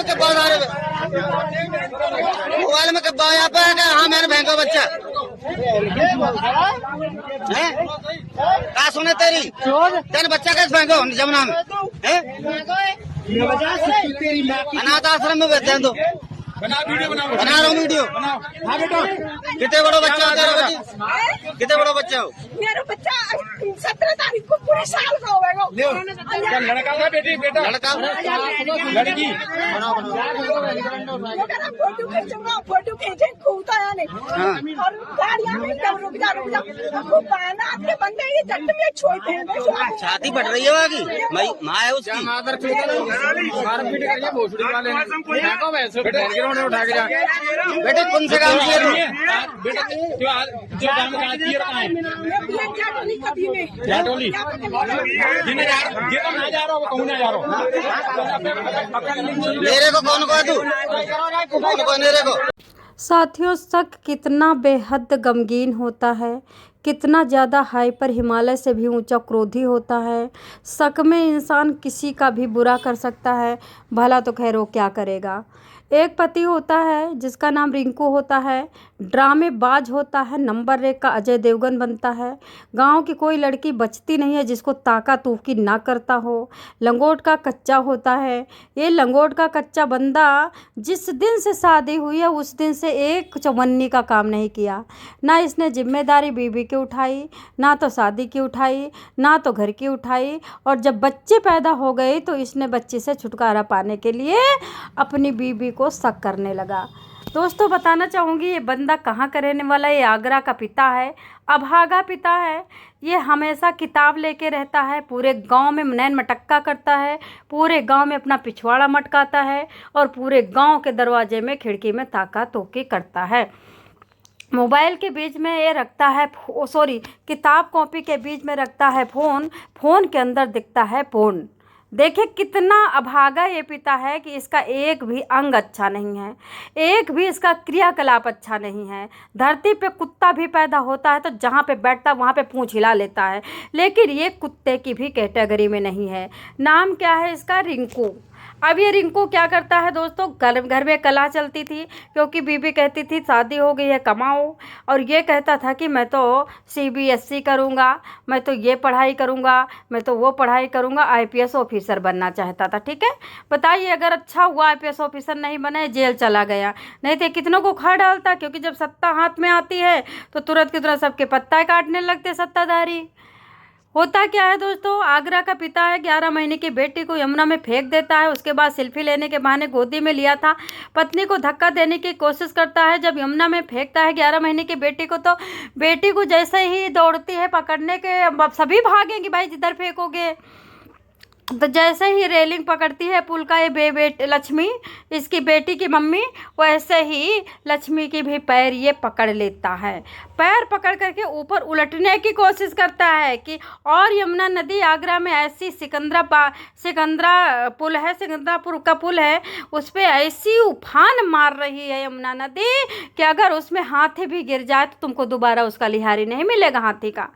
में कब बात आ रहे मोबाइल में कब बात यहाँ पे है? हाँ मेरे बहन का बच्चा है कहा सुने तेरी तेरे बच्चा कैसे फेंको जमुना में है अनाथ आश्रम में बैठते हैं तो बना रहा हूँ वीडियो कितने बड़ो बच्चा हो तेरा कितने बड़ो बच्चा हो मेरा बच्चा 17 तारीख को पूरे साल का होगा लड़का का बेटी बेटा लड़का लड़की फोटो खींचूंगा फोटो खींचे खूबता है नहीं और गाड़ियां में रुक जा खूब बहाना आपके बंदे ये जट में छोड़ फेंक छाती बढ़ रही है वहाँ की माँ है उसकी उठा के जा बेटे कौन से काम किए थे बेटा जो काम का किए रहा है कभी में जाटोली जिन्हें जा रहा हो कहूँ ना जा रहा मेरे को कौन को तू कौन को मेरे को साथियों, शक कितना बेहद गमगीन होता है, कितना ज़्यादा हाइपर हिमालय से भी ऊंचा क्रोधी होता है। शक में इंसान किसी का भी बुरा कर सकता है, भला तो खैर वो क्या करेगा। एक पति होता है जिसका नाम रिंकू होता है, ड्रामेबाज होता है, नंबर 1 का अजय देवगन बनता है। गांव की कोई लड़की बचती नहीं है जिसको ताका तूकी ना करता हो। लंगोट का कच्चा होता है। ये लंगोट का कच्चा बंदा जिस दिन से शादी हुई है उस दिन से एक चौवन्नी का काम नहीं किया। ना इसने जिम्मेदारी बीवी की उठाई, ना तो शादी की उठाई, ना तो घर की उठाई। और जब बच्चे पैदा हो गए तो इसने बच्चे से छुटकारा पाने के लिए अपनी बीवी को शक करने लगा। दोस्तों, बताना चाहूँगी ये बंदा कहाँ का रहने वाला है। ये आगरा का पिता है, अभागा पिता है। ये हमेशा किताब लेके रहता है, पूरे गांव में नैन मटक्का करता है, पूरे गांव में अपना पिछवाड़ा मटकाता है और पूरे गांव के दरवाजे में खिड़की में ताका तोकी करता है। मोबाइल के बीच में ये रखता है किताब कॉपी के बीच में रखता है फ़ोन के अंदर दिखता है पोर्न। देखिए कितना अभागा ये पिता है कि इसका एक भी अंग अच्छा नहीं है, एक भी इसका क्रियाकलाप अच्छा नहीं है। धरती पे कुत्ता भी पैदा होता है तो जहाँ पे बैठता वहाँ पे पूंछ हिला लेता है, लेकिन ये कुत्ते की भी कैटेगरी में नहीं है। नाम क्या है इसका? रिंकू। अब ये रिंकू क्या करता है दोस्तों, घर में कलह चलती थी क्योंकि बीबी कहती थी शादी हो गई है कमाओ, और ये कहता था कि मैं तो CBSE करूँगा, मैं तो ये पढ़ाई करूँगा, मैं तो वो पढ़ाई करूँगा। IPS ऑफिसर बनना चाहता था। ठीक है, बताइए अगर अच्छा हुआ IPS ऑफिसर नहीं बने, जेल चला गया, नहीं तो कितनों को खा डालता। क्योंकि जब सत्ता हाथ में आती है तो तुरंत की तुरंत सबके पत्ता काटने लगते सत्ताधारी। होता क्या है दोस्तों, आगरा का पिता है, 11 महीने की बेटी को यमुना में फेंक देता है। उसके बाद सेल्फी लेने के बहाने गोदी में लिया था, पत्नी को धक्का देने की कोशिश करता है। जब यमुना में फेंकता है 11 महीने की बेटी को, तो बेटी को जैसे ही दौड़ती है पकड़ने के, सभी भागेंगे भाई जिधर फेंकोगे। तो जैसे ही रेलिंग पकड़ती है पुल का ये लक्ष्मी, इसकी बेटी की मम्मी, वैसे ही लक्ष्मी की भी पैर ये पकड़ लेता है। पैर पकड़ करके ऊपर उलटने की कोशिश करता है कि, और यमुना नदी आगरा में ऐसी सिकंदरापुर का पुल है, उस पर ऐसी उफान मार रही है यमुना नदी कि अगर उसमें हाथी भी गिर जाए तो तुमको दोबारा उसका लिहारी नहीं मिलेगा हाथी का।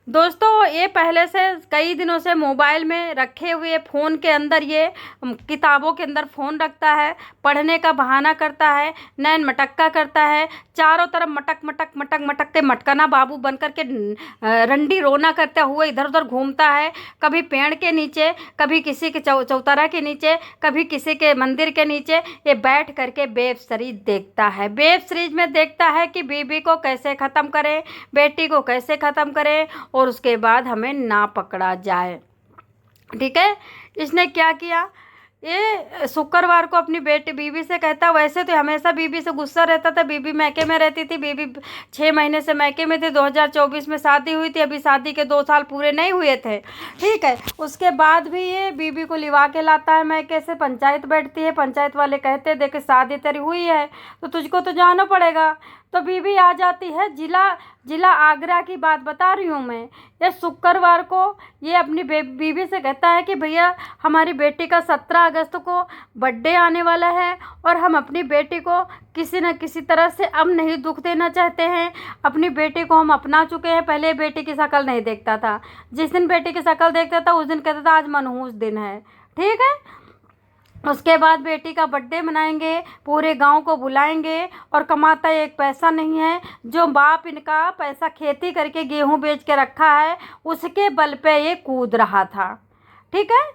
दोस्तों, ये पहले से कई दिनों से मोबाइल में रखे हुए फ़ोन के अंदर, ये किताबों के अंदर फ़ोन रखता है, पढ़ने का बहाना करता है, नैन मटक्का करता है, चारों तरफ मटक मटक मटक मटक के मटकाना बाबू बन कर के रंडी रोना करते हुए इधर उधर घूमता है। कभी पेड़ के नीचे, कभी किसी के चौतरा के नीचे, कभी किसी के मंदिर के नीचे ये बैठ करके वेब सीरीज देखता है। वेब सीरीज में देखता है कि बीबी को कैसे ख़त्म करें, बेटी को कैसे ख़त्म करें और उसके बाद हमें ना पकड़ा जाए। ठीक है, इसने क्या किया, ये शुक्रवार को अपनी बीवी से कहता, वैसे तो हमेशा बीवी से गुस्सा रहता था, बीवी मैके में रहती थी, बीवी 6 महीने से मैके में थी, 2024 में शादी हुई थी, अभी शादी के 2 साल पूरे नहीं हुए थे। ठीक है, उसके बाद भी ये बीवी को लिवा के लाता है मैके से। पंचायत बैठती है, पंचायत वाले कहते हैं देख शादी तेरी हुई है तो तुझको तो जाना पड़ेगा। तो बीवी आ जाती है। जिला आगरा की बात बता रही हूँ मैं। ये शुक्रवार को ये अपनी बीवी से कहता है कि भैया हमारी बेटी का 17 अगस्त को बर्थडे आने वाला है और हम अपनी बेटी को किसी न किसी तरह से अब नहीं दुख देना चाहते हैं। अपनी बेटी को हम अपना चुके हैं। पहले बेटी की शक्ल नहीं देखता था, जिस दिन बेटी की शक्ल देखता था उस दिन कहता था आज मनहूस दिन है। ठीक है, उसके बाद बेटी का बर्थडे मनाएंगे, पूरे गांव को बुलाएंगे और कमाता एक पैसा नहीं है। जो बाप इनका पैसा खेती करके गेहूं बेच के रखा है उसके बल पे ये कूद रहा था। ठीक है।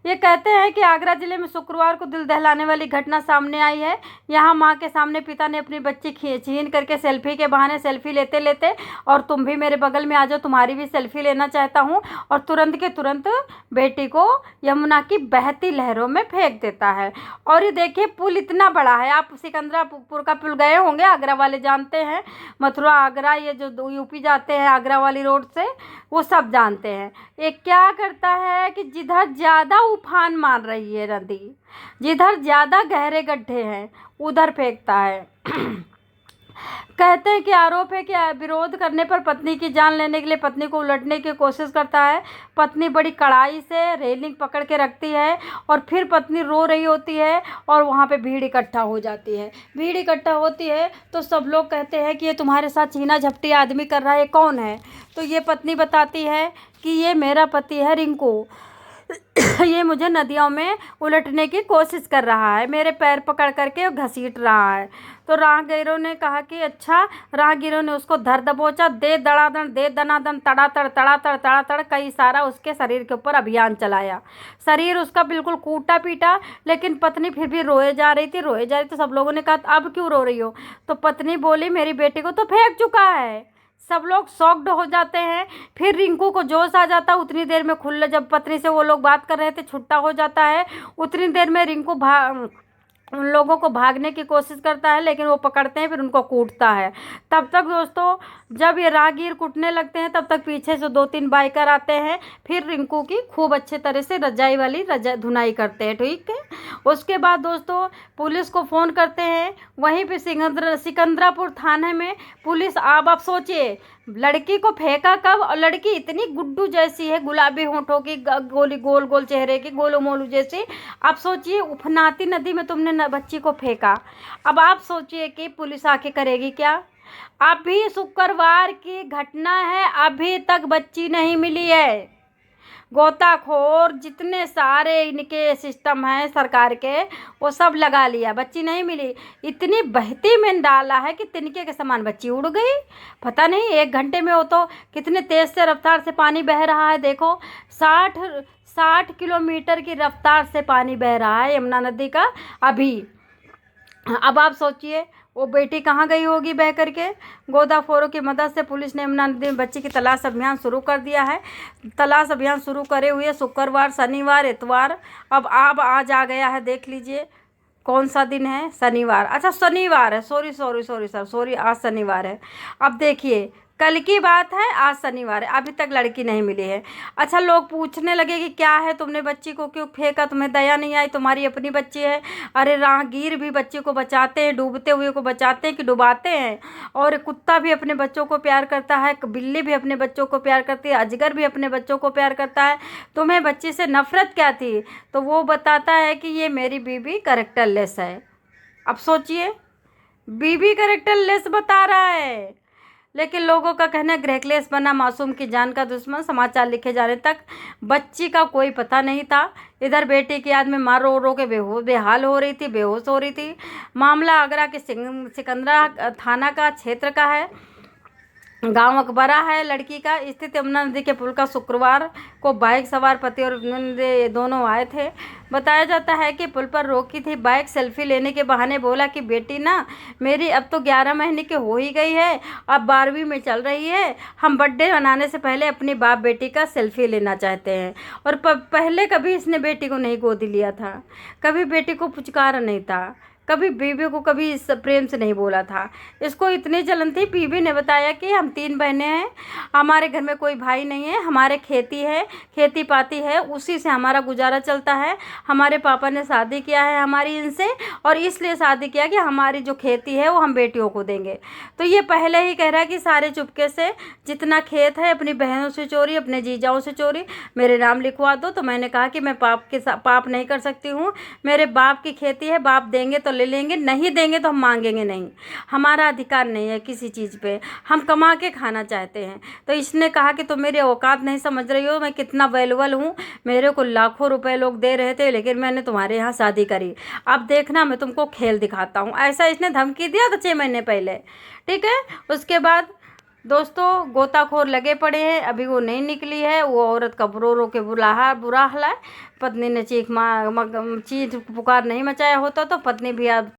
ये कहते हैं कि आगरा जिले में शुक्रवार को दिल दहलाने वाली घटना सामने आई है। यहाँ माँ के सामने पिता ने अपनी बच्ची छीन करके सेल्फी के बहाने सेल्फी लेते लेते और तुम भी मेरे बगल में आ जाओ, तुम्हारी भी सेल्फी लेना चाहता हूँ, और तुरंत के तुरंत बेटी को यमुना की बहती लहरों में फेंक देता है। और ये देखिए पुल इतना बड़ा है, आप सिकंदरापुर का पुल गए होंगे, आगरा वाले जानते हैं, मथुरा आगरा ये जो यूपी जाते हैं आगरा वाली रोड से, वो सब जानते हैं। ये क्या करता है कि जिधर ज़्यादा उफान मार रही है नदी, जिधर ज़्यादा गहरे गड्ढे हैं उधर फेंकता है। कहते हैं कि आरोप है कि विरोध करने पर पत्नी की जान लेने के लिए पत्नी को उलटने की कोशिश करता है। पत्नी बड़ी कड़ाई से रेलिंग पकड़ के रखती है और फिर पत्नी रो रही होती है और वहाँ पे भीड़ इकट्ठा हो जाती है। भीड़ इकट्ठा होती है तो सब लोग कहते हैं कि ये तुम्हारे साथ छीना झपटी आदमी कर रहा है, कौन है? तो ये पत्नी बताती है कि ये मेरा पति है रिंकू, ये मुझे नदियों में उलटने की कोशिश कर रहा है, मेरे पैर पकड़ करके घसीट रहा है। तो राहगीरों ने कहा कि अच्छा, राहगीरों ने उसको धर दबोचा, दे दड़ादड़ दे दनादन तड़ातड़ कई सारा उसके शरीर के ऊपर अभियान चलाया। शरीर उसका बिल्कुल कूटा पीटा, लेकिन पत्नी फिर भी रोए जा रही थी। तो सब लोगों ने कहा अब क्यों रो रही हो? तो पत्नी बोली मेरी बेटी को तो फेंक चुका है। सब लोग शॉक्ड हो जाते हैं। फिर रिंकू को जोश आ जाता है। उतनी देर में जब पत्नी से वो लोग बात कर रहे थे छुट्टा हो जाता है, उतनी देर में रिंकू उन लोगों को भागने की कोशिश करता है, लेकिन वो पकड़ते हैं, फिर उनको कूटता है। तब तक दोस्तों जब ये राहगीर कूटने लगते हैं तब तक पीछे से 2-3 बाइकर आते हैं, फिर रिंकू की खूब अच्छे तरह से रजाई वाली धुनाई करते हैं। ठीक है। उसके बाद दोस्तों पुलिस को फ़ोन करते हैं। वहीं पे सिकंदरापुर थाने में पुलिस, आप सोचिए लड़की को फेंका कब, और लड़की इतनी गुड्डू जैसी है, गुलाबी होंठों की, गोल गोल चेहरे की, गोलू मोलू जैसी। आप सोचिए उफनाती नदी में तुमने बच्ची को फेंका। अब आप सोचिए कि पुलिस आके करेगी क्या? अभी शुक्रवार की घटना है, अभी तक बच्ची नहीं मिली है। गोताखोर जितने सारे इनके सिस्टम हैं सरकार के, वो सब लगा लिया, बच्ची नहीं मिली। इतनी बहती में डाला है कि तिनके के समान बच्ची उड़ गई। पता नहीं 1 घंटे में वो तो कितने तेज़ से रफ्तार से पानी बह रहा है। देखो 60 किलोमीटर की रफ्तार से पानी बह रहा है यमुना नदी का अभी। अब आप सोचिए वो बेटी कहाँ गई होगी बह करके। गोताखोरों की मदद से पुलिस ने यमुना नदी में बच्ची की तलाश अभियान शुरू कर दिया है। तलाश अभियान शुरू करे हुए शुक्रवार, शनिवार, इतवार, अब आज आ गया है। देख लीजिए कौन सा दिन है, शनिवार। अच्छा शनिवार है, सॉरी आज शनिवार है। अब देखिए कल की बात है, आज शनिवार है, अभी तक लड़की नहीं मिली है। अच्छा लोग पूछने लगे कि क्या है, तुमने बच्ची को क्यों फेंका, तुम्हें दया नहीं आई, तुम्हारी अपनी बच्ची है। अरे राहगीर भी बच्ची को बचाते हैं, डूबते हुए को बचाते हैं कि डुबाते हैं। और कुत्ता भी अपने बच्चों को प्यार करता है, बिल्ली भी अपने बच्चों को प्यार करती है, अजगर भी अपने बच्चों को प्यार करता है। तुम्हें बच्ची से नफरत क्या थी? तो वो बताता है कि ये मेरी बीबी कैरेक्टरलेस है। अब सोचिए बीबी कैरेक्टरलेस बता रहा है, लेकिन लोगों का कहना ग्रहक्लेश बना मासूम की जान का दुश्मन। समाचार लिखे जाने तक बच्ची का कोई पता नहीं था। इधर बेटी की याद में माँ रो रो के बेहाल हो रही थी, बेहोश हो रही थी। मामला आगरा के सिकंदरा थाना का क्षेत्र का है, गांव अकबरा है। लड़की का स्थित यमुना नदी के पुल का शुक्रवार को बाइक सवार पति और दोनों आए थे। बताया जाता है कि पुल पर रोकी थी बाइक, सेल्फी लेने के बहाने बोला कि बेटी ना मेरी अब तो 11 महीने की हो ही गई है, अब 12वीं में चल रही है, हम बर्थडे मनाने से पहले अपनी बाप बेटी का सेल्फी लेना चाहते हैं। और पहले कभी इसने बेटी को नहीं गोद लिया था, कभी बेटी को पुचकारा नहीं था, कभी बीबी को कभी इस प्रेम से नहीं बोला था। इसको इतनी जलन थी। बीबी ने बताया कि हम 3 बहनें हैं, हमारे घर में कोई भाई नहीं है, हमारे खेती है, खेती पाती है, उसी से हमारा गुजारा चलता है। हमारे पापा ने शादी किया है हमारी इनसे, और इसलिए शादी किया कि हमारी जो खेती है वो हम बेटियों को देंगे। तो ये पहले ही कह रहा है कि सारे चुपके से जितना खेत है अपनी बहनों से चोरी, अपने जीजाओं से चोरी, मेरे नाम लिखवा दो। तो मैंने कहा कि मैं पाप नहीं कर सकती हूँ, मेरे बाप की खेती है, बाप देंगे तो ले लेंगे, नहीं देंगे तो हम मांगेंगे नहीं। हमारा अधिकार नहीं है किसी चीज़ पे, हम कमा के खाना चाहते हैं। तो इसने कहा कि तुम मेरे औकात नहीं समझ रही हो, मैं कितना वैल्यूबल हूँ, मेरे को लाखों रुपए लोग दे रहे थे लेकिन मैंने तुम्हारे यहाँ शादी करी, अब देखना मैं तुमको खेल दिखाता हूँ। ऐसा इसने धमकी दिया था 6 महीने पहले, ठीक है। उसके बाद दोस्तों गोताखोर लगे पड़े हैं, अभी वो नहीं निकली है। वो औरत का रो के बुरा हाल है। पत्नी ने चीख पुकार नहीं मचाया होता तो पत्नी भी अब